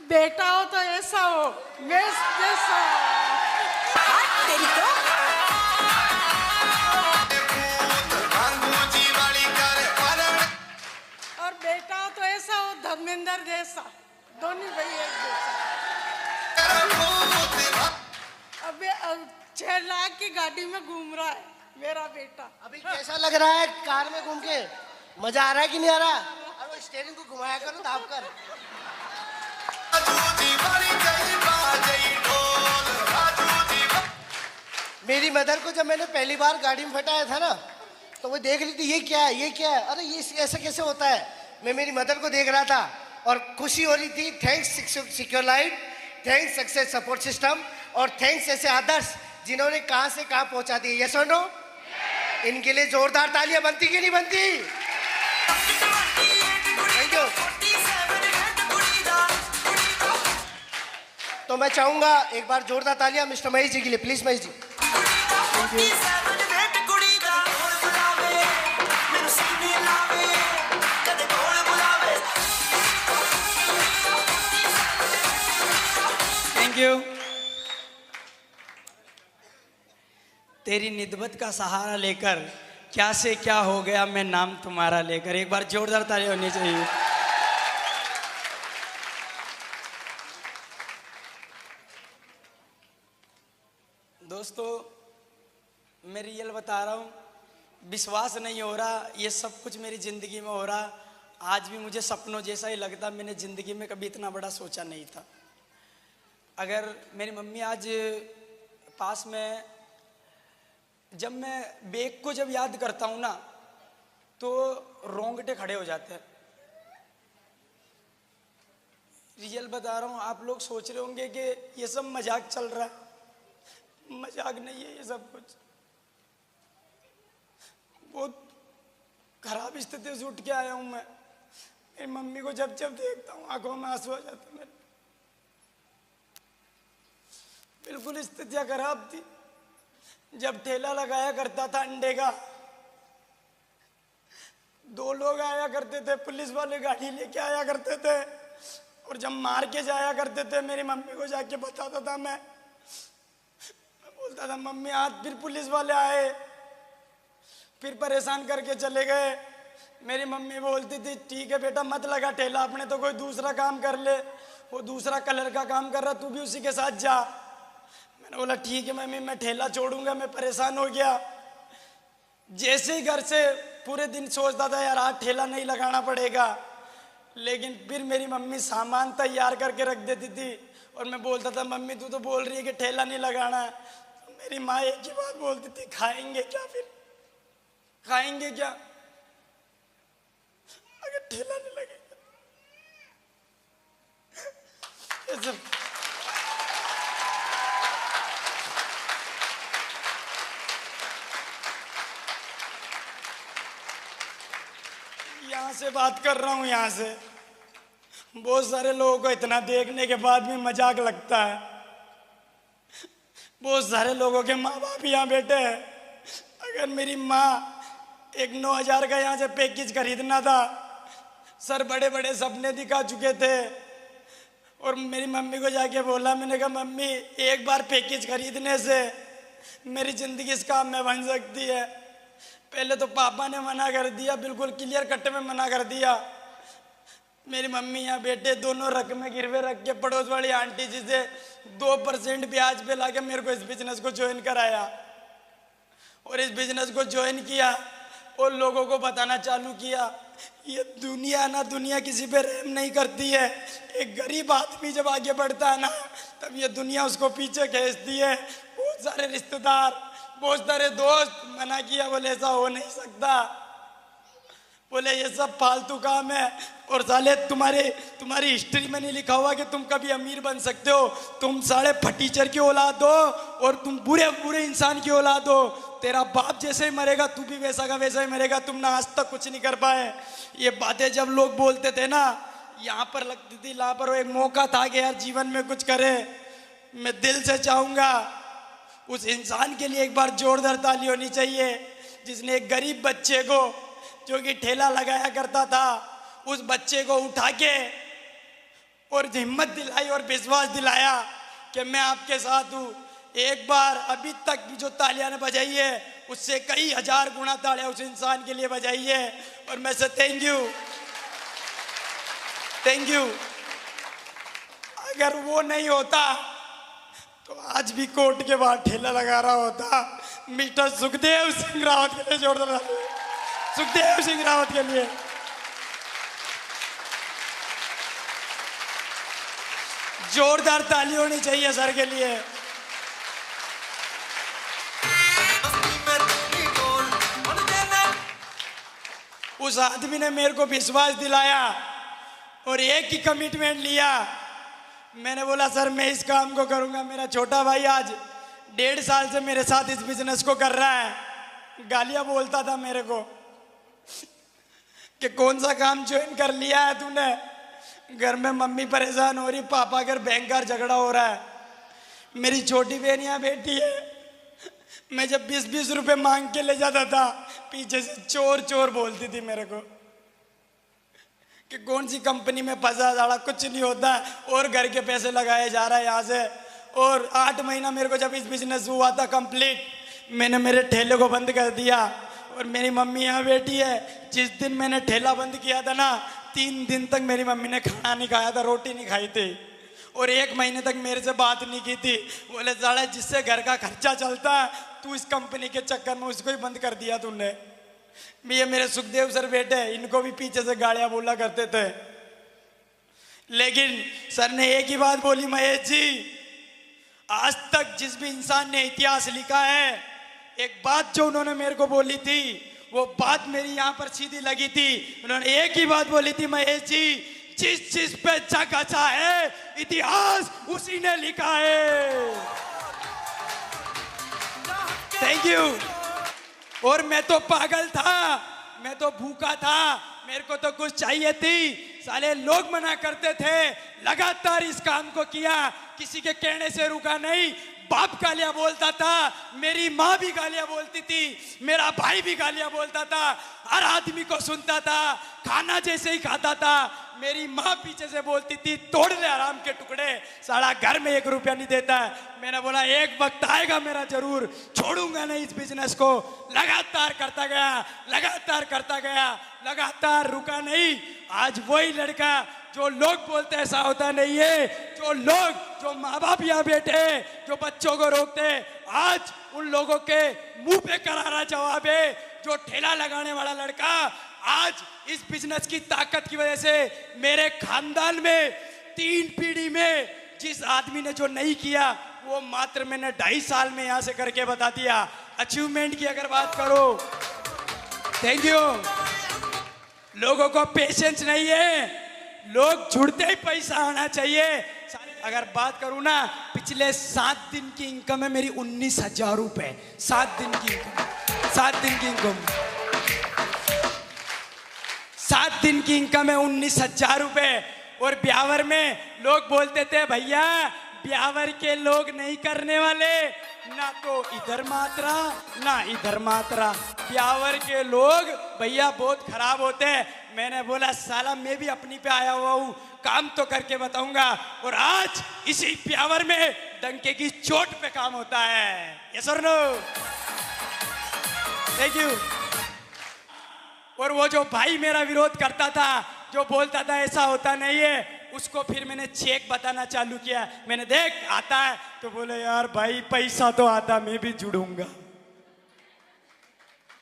बेटा हो तो ऐसा हो, मैं जैसा। तेरी तो और बेटा हो तो ऐसा हो धर्मेंद्र जैसा, दोनों भाई एक जैसा। अब 6 लाख की गाड़ी में घूम रहा है मेरा बेटा। अभी कैसा लग रहा है कार में घूम के? मजा आ रहा है कि नहीं आ रहा? अरे स्टीयरिंग को घुमाया करो, दाब कर। मेरी मदर को जब मैंने पहली बार गाड़ी में फटाया था ना, तो वो देख रही थी ये क्या है, ये क्या है, अरे ये ऐसा कैसे होता है। मैं मेरी मदर को देख रहा था और खुशी हो रही थी। Thanks secure light, thanks success support system, और थैंक्स ऐसे आदर्श जिन्होंने कहां से कहां पहुंचा दिए। यस और नो? इनके लिए जोरदार तालियां बनती कि नहीं बनती? Thank you. तो मैं चाहूंगा एक बार जोरदार तालियां मिस्टर महेश जी के लिए, please Mahesh ji. Thank you. तेरी निदबत का सहारा लेकर क्या से क्या हो गया मैं नाम तुम्हारा लेकर। एक बार जोरदार ताली होनी चाहिए। दोस्तों, मैं रियल बता रहा हूँ, विश्वास नहीं हो रहा ये सब कुछ मेरी ज़िंदगी में हो रहा। आज भी मुझे सपनों जैसा ही लगता। मैंने ज़िंदगी में कभी इतना बड़ा सोचा नहीं था। अगर मेरी मम्मी आज पास में, जब मैं बेग को जब याद करता हूँ ना, तो रोंगटे खड़े हो जाते हैं। रियल बता रहा हूँ। आप लोग सोच रहे होंगे कि ये सब मजाक चल रहा है। मजाक नहीं है ये सब कुछ। बहुत खराब स्थिति से उठ के आया हूँ मैं। मेरी मम्मी को जब जब देखता हूँ आंखों में आंसू आ जाते हैं मेरे। बिल्कुल स्थितियाँ खराब थी। जब ठेला लगाया करता था अंडे का, 2 लोग आया करते थे, पुलिस वाले गाड़ी लेके आया करते थे, और जब मार के जाया करते थे मेरी मम्मी को जाके बताता था मैं बोलता था मम्मी आज फिर पुलिस वाले आए, फिर परेशान करके चले गए। मेरी मम्मी बोलती थी ठीक है बेटा मत लगा ठेला, अपने तो कोई दूसरा काम कर ले, वो दूसरा कलर का काम कर रहा तू भी उसी के साथ जा। मैंने बोला ठीक है मम्मी मैं ठेला छोड़ूंगा। मैं परेशान हो गया। जैसे ही घर से पूरे दिन सोचता था यार आज ठेला नहीं लगाना पड़ेगा, लेकिन फिर मेरी मम्मी सामान तैयार करके रख देती थी और मैं बोलता था मम्मी तू तो बोल रही है कि ठेला नहीं लगाना है। तो मेरी माँ एक ही बात बोलती थी खाएंगे क्या, फिर खाएंगे क्या अगर ठेला नहीं लगेगा। ये सब यहाँ से बात कर रहा हूँ। यहाँ से बहुत सारे लोगों को इतना देखने के बाद भी मजाक लगता है। बहुत सारे लोगों के माँ बाप यहाँ बैठे हैं। अगर मेरी माँ एक 9,000 का यहाँ से पैकेज खरीदना था, सर बड़े बड़े सपने दिखा चुके थे, और मेरी मम्मी को जाके बोला, मैंने कहा मम्मी एक बार पैकेज खरीदने से मेरी ज़िंदगी इस काम में बन सकती है। पहले तो पापा ने मना कर दिया, बिल्कुल क्लियर कट में मना कर दिया। मेरी मम्मी यहाँ बेटे दोनों रकमें गिरवे रख के पड़ोस वाली आंटी जी से 2% ब्याज पे लाके मेरे को इस बिजनेस को ज्वाइन कराया, और इस बिजनेस को ज्वाइन किया और लोगों को बताना चालू किया ये दुनिया ना, दुनिया किसी पे रहम नहीं करती है। एक गरीब आदमी जब आगे बढ़ता है ना, तब ये दुनिया उसको पीछे खींचती है। बहुत सारे रिश्तेदार, बहुत सारे दोस्त मना किया, बोले ऐसा हो नहीं सकता, बोले ये सब फालतू काम है, और साले तुम्हारी हिस्ट्री में नहीं लिखा हुआ कि तुम कभी अमीर बन सकते हो। तुम साले फटीचर की औलाद हो और तुम बुरे बुरे इंसान की औलाद हो। तेरा बाप जैसे ही मरेगा तू भी वैसा का वैसा ही मरेगा। तुमने आज तक कुछ नहीं कर पाए। ये बातें जब लोग बोलते थे ना, यहाँ पर लगती थी यहाँ पर एक मौका था कि यार जीवन में कुछ करे। मैं दिल से चाहूँगा उस इंसान के लिए एक बार जोरदार ताली होनी चाहिए जिसने एक गरीब बच्चे को जो कि ठेला लगाया करता था, उस बच्चे को उठा के और हिम्मत दिलाई और विश्वास दिलाया कि मैं आपके साथ हूँ। एक बार अभी तक भी जो तालियां ने बजाई है उससे कई हजार गुना तालियां उस इंसान के लिए बजाई है, और मैं से थैंक यू। अगर वो नहीं होता तो आज भी कोर्ट के बाहर ठेला लगा रहा होता। मिस्टर सुखदेव सिंह रावत के लिए जोरदार, सुखदेव सिंह रावत के लिए। जोरदार ताली होनी चाहिए सर के लिए। उस आदमी ने मेरे को विश्वास दिलाया और एक ही कमिटमेंट लिया। मैंने बोला सर मैं इस काम को करूंगा। मेरा छोटा भाई आज 1.5 साल से मेरे साथ इस बिजनेस को कर रहा है। गालियां बोलता था मेरे को कि कौन सा काम ज्वाइन कर लिया है तूने, घर में मम्मी परेशान हो रही, पापा घर बैंक का झगड़ा हो रहा है, मेरी छोटी बहन यहाँ बैठी है। मैं जब 20-20 रुपए मांग के ले जाता था पीछे से चोर चोर बोलती थी मेरे को कि कौन सी कंपनी में फंसा जाड़ा, कुछ नहीं होता और घर के पैसे लगाए जा रहा है यहाँ से। और 8 महीना मेरे को जब इस बिजनेस हुआ था कंप्लीट, मैंने मेरे ठेले को बंद कर दिया और मेरी मम्मी यहाँ बैठी है। जिस दिन मैंने ठेला बंद किया था ना, 3 दिन तक मेरी मम्मी ने खाना नहीं खाया था, रोटी नहीं खाई थी और 1 महीने तक मेरे से बात नहीं की थी। बोले साला जिससे घर का खर्चा चलता है तू इस कंपनी के चक्कर में उसको ही बंद कर दिया तूने। ये मेरे सुखदेव सर बेटे, इनको भी पीछे से गालियां बोला करते थे, लेकिन सर ने एक ही बात बोली, महेश जी आज तक जिस भी इंसान ने इतिहास लिखा है, एक बात जो उन्होंने मेरे को बोली थी वो बात मेरी यहाँ पर सीधी लगी थी। उन्होंने एक ही बात बोली थी, महेश जी जिस चीज पे जग अच्छा है इतिहास उसी ने लिखा है। Thank you. और मैं तो पागल था, मैं तो भूखा था, मेरे को तो कुछ चाहिए थी। साले लोग मना करते थे, लगातार इस काम को किया, किसी के कहने से रुका नहीं। बाप गालियां बोलता था, मेरी माँ भी गालियां बोलती थी, मेरा भाई भी गालियां बोलता था, हर आदमी को सुनता था। खाना जैसे ही खाता था मेरी माँ पीछे से बोलती थी, तोड़ ले आराम के टुकड़े, साला घर में 1 रुपया नहीं देता है। मैंने बोला एक वक्त आएगा मेरा, जरूर छोड़ूंगा नहीं इस बिजनेस को। लगातार करता गया, लगातार करता गया, लगातार रुका नहीं। आज वही लड़का जो लोग बोलते ऐसा होता नहीं है, जो माँ बाप यहाँ बैठे जो बच्चों को रोकते, आज उन लोगों के मुंह पे करारा जवाब है। जो ठेला लगाने वाला लड़का आज इस बिजनेस की ताकत की वजह से मेरे खानदान में 3 पीढ़ी में जिस आदमी ने जो नहीं किया वो मात्र मैंने 2.5 साल में यहाँ से करके बता दिया। अचीवमेंट की अगर बात करो, थैंक यू। लोगों को पेशेंस नहीं है, लोग जुड़ते ही पैसा आना चाहिए। अगर बात करूं ना, पिछले 7 दिन की इनकम है मेरी 19,000 रुपए। 7 दिन की इनकम, 7 दिन की इनकम, 7 दिन की इनकम है 19,000 रुपए। और ब्यावर में लोग बोलते थे भैया ब्यावर के लोग नहीं करने वाले, ना तो इधर मात्रा ना इधर मात्रा, ब्यावर के लोग भैया बहुत खराब होते हैं। मैंने बोला साला मैं भी अपनी पे आया हुआ हूँ, काम तो करके बताऊंगा। और आज इसी ब्यावर में डंके की चोट पे काम होता है। यस और नो? Thank you. और वो जो भाई मेरा विरोध करता था, जो बोलता था ऐसा होता नहीं है, उसको फिर मैंने चेक बताना चालू किया। मैंने देख आता है तो बोले यार भाई पैसा तो आता, मैं भी जुड़ूंगा।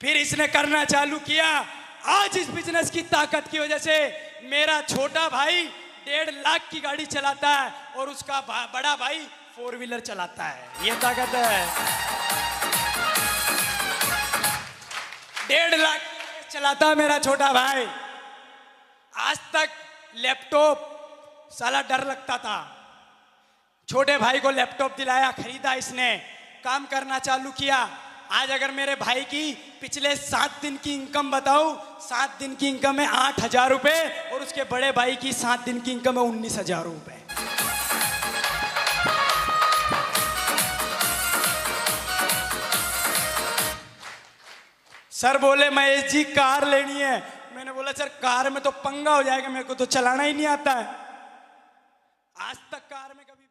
फिर इसने करना चालू किया। आज इस बिजनेस की ताकत की वजह से मेरा छोटा भाई 1.5 लाख की गाड़ी चलाता है और उसका बड़ा भाई 4 व्हीलर चलाता है। ये ताकत है। 1.5 लाख चलाता है मेरा छोटा भाई। आज तक लैपटॉप साला डर लगता था, छोटे भाई को लैपटॉप दिलाया, खरीदा इसने, काम करना चालू किया। आज अगर मेरे भाई की पिछले 7 दिन की इनकम बताऊं, 7 दिन की इनकम है 8,000 रुपए और उसके बड़े भाई की 7 दिन की इनकम है 19,000 रुपए। सर बोले महेश जी कार लेनी है। मैंने बोला सर कार में तो पंगा हो जाएगा, मेरे को तो चलाना ही नहीं आता है। कार में कभी